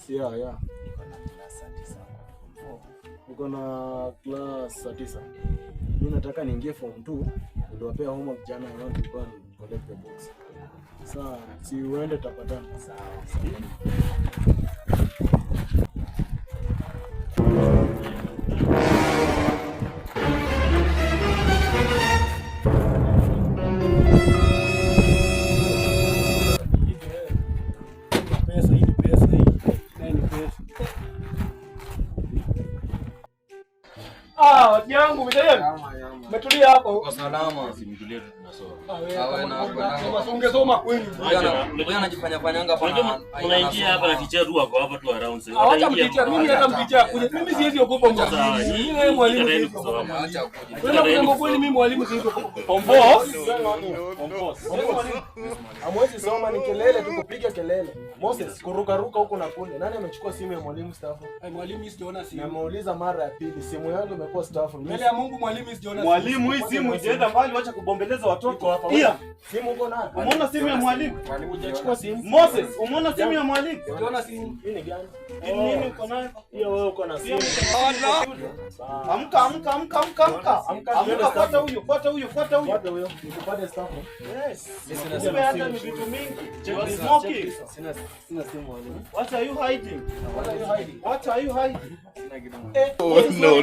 Yeah. Niko na class 9. Mimi nataka niingie form 2. Niliwapea homework jana, I want to go and collect the books. Sasa si uende tapatana. Sawa. Watu yangu umetulia hapo. Kwa salama. Simtulie tu tunasoma. Wewe na ungesoma kweli. Wewe anajifanya fanyanga hapa. Unaingia hapa na teacher tu wako hapa tu around sasa. Acha mteacher, mimi hata mteacher kuja. Mimi siwezi ogopa mwalimu. Mimi wewe mwalimu siwezi ogopa. Acha kuja. Wewe unasema kweli mimi mwalimu siwezi ogopa. Pomboss. Hamwezi soma, ni kelele tu, kupiga kelele. Moses kuruka huko na kule. Nani amechukua simu ya mwalimu staff? Mwalimu sijaona simu. Nimeuliza mara ya pili, simu yangu imekuwa staff. Mbele ya Mungu mwalimu sijaona simu. Mwalimu, hii simu ijaenda mbali, acha kubombeleza watoto. Pia simu uko nayo? Umeona simu ya mwalimu? Mwalimu hujachukua simu. Moses, umeona simu ya mwalimu? Sijaona simu. Hii ni gani? Nini uko nayo? Hiyo wewe uko na simu. Amka. Fuata huyo. Fuata huyo. Nikupate staff. Yes. Sisi hata ni vitu mingi. Check this smoking. Sina simu mwalimu. What are you hiding? What are you hiding? Oh, no.